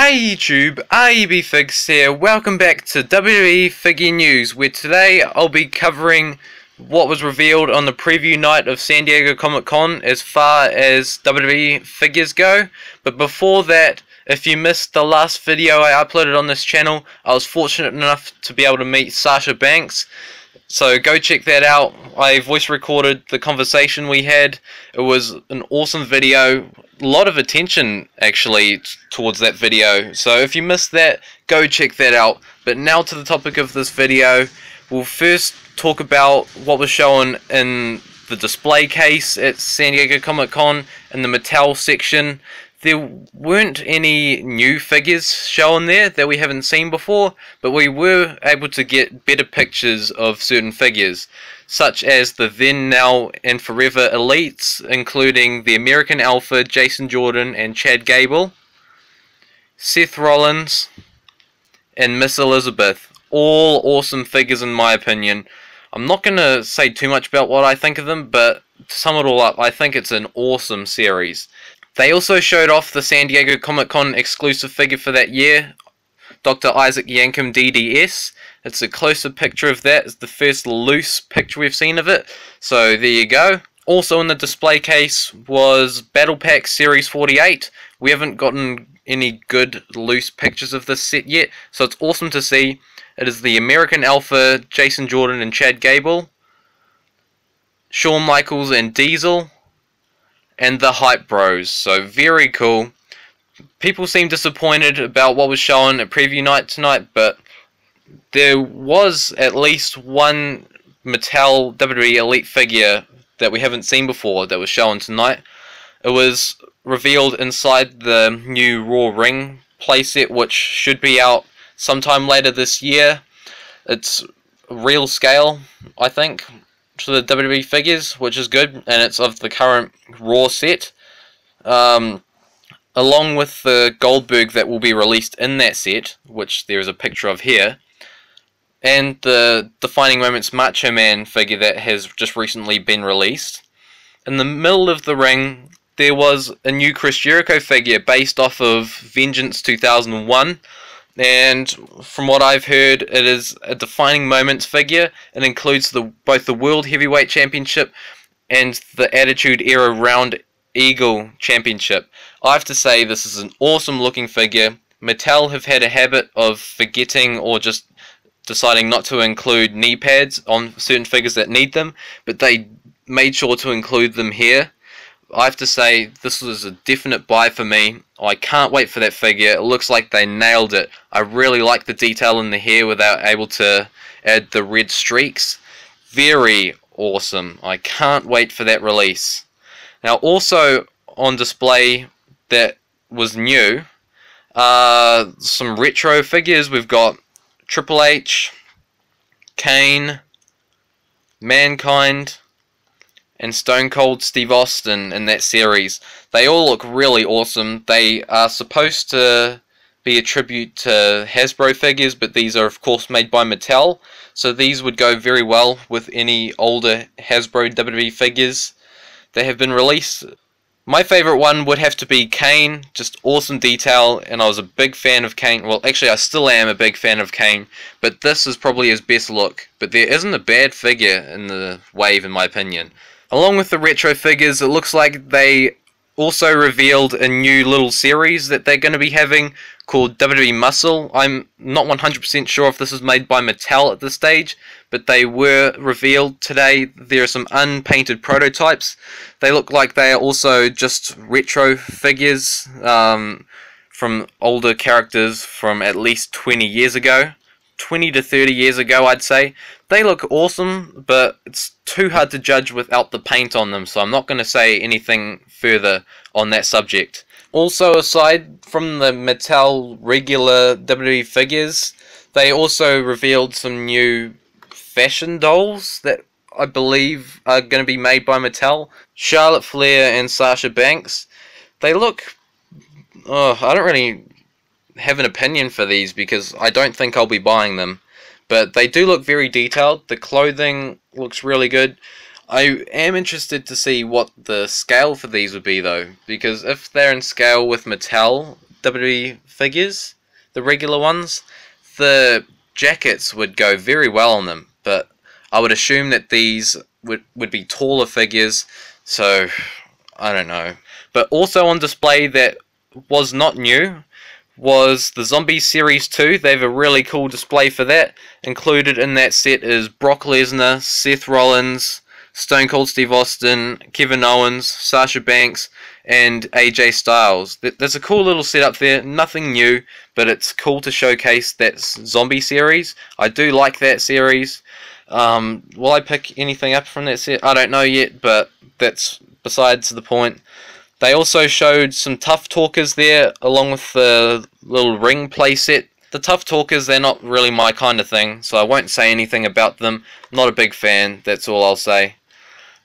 Hey YouTube, REBFigs here, welcome back to WWE Figure News, where today I'll be covering what was revealed on the preview night of San Diego Comic-Con as far as WWE figures go. But before that, if you missed the last video I uploaded on this channel, I was fortunate enough to be able to meet Sasha Banks. So go check that out. I voice recorded the conversation we had. It was an awesome video. A lot of attention actually towards that video. So if you missed that, go check that out. But now to the topic of this video. We'll first talk about what was shown in the display case at San Diego Comic-Con in the Mattel section. There weren't any new figures shown there that we haven't seen before, but we were able to get better pictures of certain figures, such as the Then, Now, and Forever Elites, including the American Alpha, Jason Jordan, and Chad Gable, Seth Rollins, and Miss Elizabeth. All awesome figures in my opinion. I'm not going to say too much about what I think of them, but to sum it all up, I think it's an awesome series. They also showed off the San Diego Comic-Con exclusive figure for that year, Dr. Isaac Yankem DDS. It's a closer picture of that. It's the first loose picture we've seen of it. So there you go. Also in the display case was Battle Pack Series 48. We haven't gotten any good loose pictures of this set yet, so it's awesome to see. It is the American Alpha, Jason Jordan and Chad Gable, Shawn Michaels and Diesel, and the Hype Bros. So very cool. People seem disappointed about what was shown at preview night tonight, but there was at least one Mattel WWE Elite figure that we haven't seen before that was shown tonight. It was revealed inside the new Raw Ring playset, which should be out sometime later this year. It's real scale, I think, to the WWE figures, which is good, and it's of the current Raw set, along with the Goldberg that will be released in that set, which there is a picture of here, and the Defining Moments Macho Man figure that has just recently been released. In the middle of the ring, there was a new Chris Jericho figure based off of Vengeance 2001. And from what I've heard, it is a Defining Moments figure. It includes both the World Heavyweight Championship and the Attitude Era Round Eagle Championship. I have to say, this is an awesome looking figure. Mattel have had a habit of forgetting or just deciding not to include knee pads on certain figures that need them, but they made sure to include them here. I have to say, this was a definite buy for me. I can't wait for that figure. It looks like they nailed it. I really like the detail in the hair where they were able to add the red streaks. Very awesome. I can't wait for that release. Now, also on display that was new, some retro figures. We've got Triple H, Kane, Mankind, and Stone Cold Steve Austin in that series. They all look really awesome. They are supposed to be a tribute to Hasbro figures, but these are of course made by Mattel, so these would go very well with any older Hasbro WWE figures that have been released. My favourite one would have to be Kane. Just awesome detail, and I was a big fan of Kane. Well, actually I still am a big fan of Kane, but this is probably his best look. But there isn't a bad figure in the wave in my opinion. Along with the retro figures, it looks like they also revealed a new little series that they're going to be having called WWE Muscle. I'm not 100% sure if this is made by Mattel at this stage, but they were revealed today. There are some unpainted prototypes. They look like they are also just retro figures from older characters from at least 20 years ago. 20 to 30 years ago, I'd say. They look awesome, but it's too hard to judge without the paint on them, so I'm not going to say anything further on that subject. Also, aside from the Mattel regular WWE figures, they also revealed some new fashion dolls that I believe are going to be made by Mattel. Charlotte Flair and Sasha Banks. They look... I don't really have an opinion for these because I don't think I'll be buying them, but they do look very detailed. The clothing looks really good. I am interested to see what the scale for these would be though, because if they're in scale with Mattel, WWE figures, the regular ones, the jackets would go very well on them, but I would assume that these would be taller figures, so I don't know. But also on display that was not new was the Zombie Series 2. They have a really cool display for that. Included in that set is Brock Lesnar, Seth Rollins, Stone Cold Steve Austin, Kevin Owens, Sasha Banks, and AJ Styles. There's a cool little setup there, nothing new, but it's cool to showcase that Zombie series. I do like that series. Will I pick anything up from that set? I don't know yet, but that's besides the point. They also showed some Tough Talkers there, along with the little ring playset. The Tough Talkers, they're not really my kind of thing, so I won't say anything about them. Not a big fan, that's all I'll say.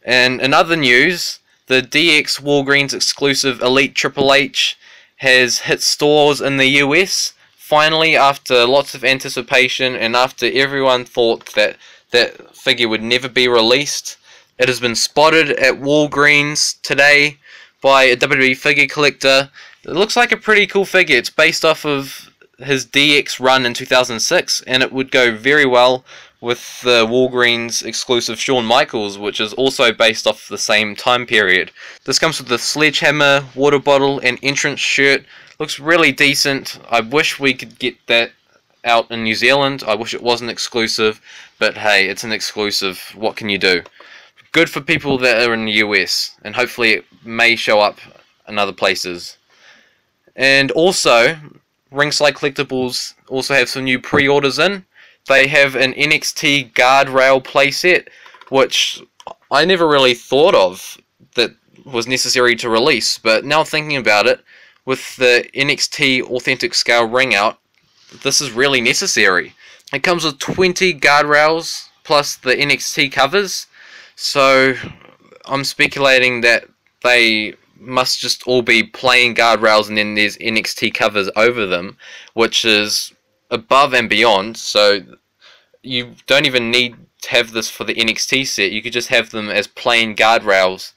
And in other news, the DX Walgreens exclusive Elite Triple H has hit stores in the US. Finally, after lots of anticipation and after everyone thought that that figure would never be released, it has been spotted at Walgreens today by a WWE figure collector. It looks like a pretty cool figure. It's based off of his DX run in 2006, and it would go very well with the Walgreens exclusive Shawn Michaels, which is also based off the same time period. This comes with the sledgehammer, water bottle, and entrance shirt. Looks really decent. I wish we could get that out in New Zealand. I wish it wasn't exclusive, but hey, it's an exclusive. What can you do? Good for people that are in the US, and hopefully it may show up in other places. And also, Ringside Collectibles also have some new pre-orders in. They have an NXT guardrail playset, which I never really thought of that was necessary to release, but now thinking about it, with the NXT Authentic Scale ring out, this is really necessary. It comes with 20 guardrails plus the NXT covers, so I'm speculating that they must just all be plain guardrails and then there's NXT covers over them, which is above and beyond, so you don't even need to have this for the NXT set. You could just have them as plain guardrails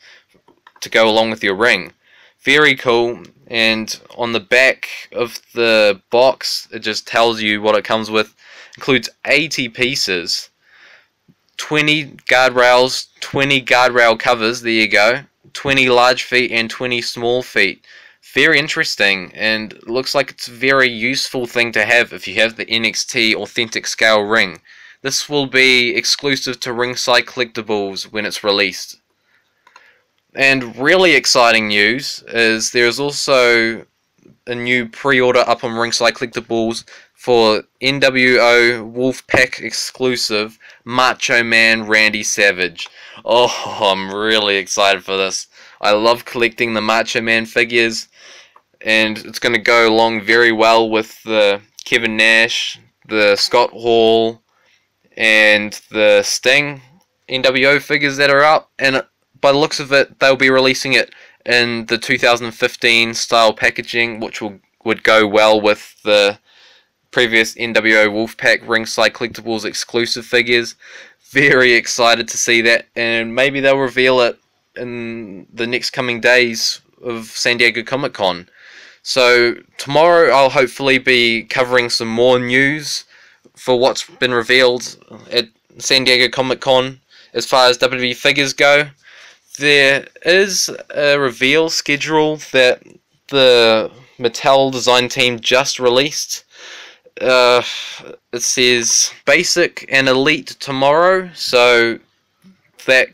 to go along with your ring. Very cool. And on the back of the box, it just tells you what it comes with. Includes 80 pieces, 20 guardrails, 20 guardrail covers, there you go, 20 large feet and 20 small feet. Very interesting, and looks like it's a very useful thing to have if you have the NXT Authentic Scale ring. This will be exclusive to Ringside Collectibles when it's released. And really exciting news is there is also a new pre-order up on Ringside Collectibles for NWO Wolfpac exclusive Macho Man Randy Savage. Oh, I'm really excited for this. I love collecting the Macho Man figures, and it's going to go along very well with the Kevin Nash, the Scott Hall, and the Sting NWO figures that are up, and by the looks of it, they'll be releasing it in the 2015 style packaging, which would go well with the previous NWO Wolfpac Ringside Collectibles exclusive figures. Very excited to see that, and maybe they'll reveal it in the next coming days of San Diego Comic-Con. So tomorrow I'll hopefully be covering some more news for what's been revealed at San Diego Comic-Con as far as WWE figures go. There is a reveal schedule that the Mattel design team just released. It says Basic and Elite tomorrow, so that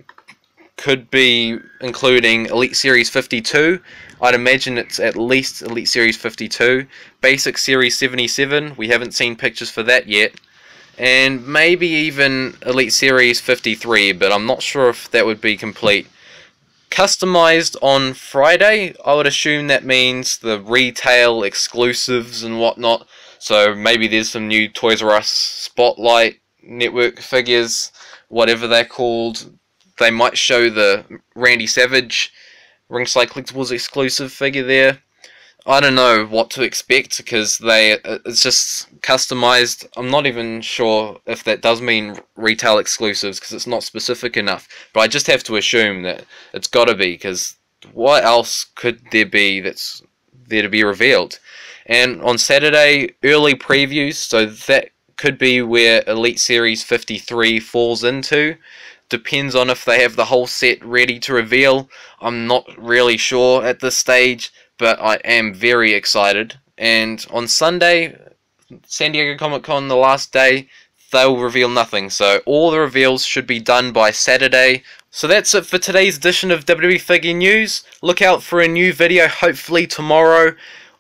could be including Elite Series 52. I'd imagine it's at least Elite Series 52. Basic Series 77, we haven't seen pictures for that yet. And maybe even Elite Series 53, but I'm not sure if that would be complete. Customized on Friday, I would assume that means the retail exclusives and whatnot. So maybe there's some new Toys R Us Spotlight Network figures, whatever they're called. They might show the Randy Savage Ringside Collectibles exclusive figure there. I don't know what to expect because it's just customized. I'm not even sure if that does mean retail exclusives because it's not specific enough. But I just have to assume that it's got to be, because what else could there be that's there to be revealed? And on Saturday, early previews, so that could be where Elite Series 53 falls into. Depends on if they have the whole set ready to reveal. I'm not really sure at this stage, but I am very excited. And on Sunday, San Diego Comic-Con, the last day, they'll reveal nothing. So all the reveals should be done by Saturday. So that's it for today's edition of WWE Figure News. Look out for a new video hopefully tomorrow.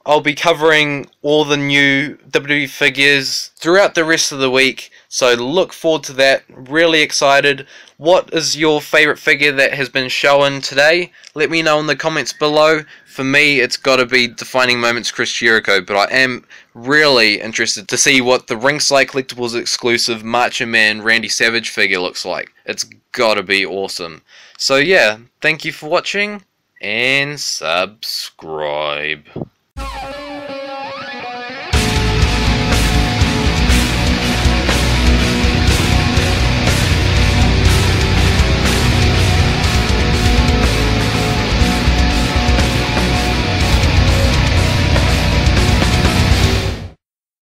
I'll be covering all the new WWE figures throughout the rest of the week, so look forward to that. Really excited. What is your favourite figure that has been shown today? Let me know in the comments below. For me, it's got to be Defining Moments Chris Jericho, but I am really interested to see what the Ringside Collectibles exclusive Macho Man Randy Savage figure looks like. It's got to be awesome. So yeah, thank you for watching, and subscribe.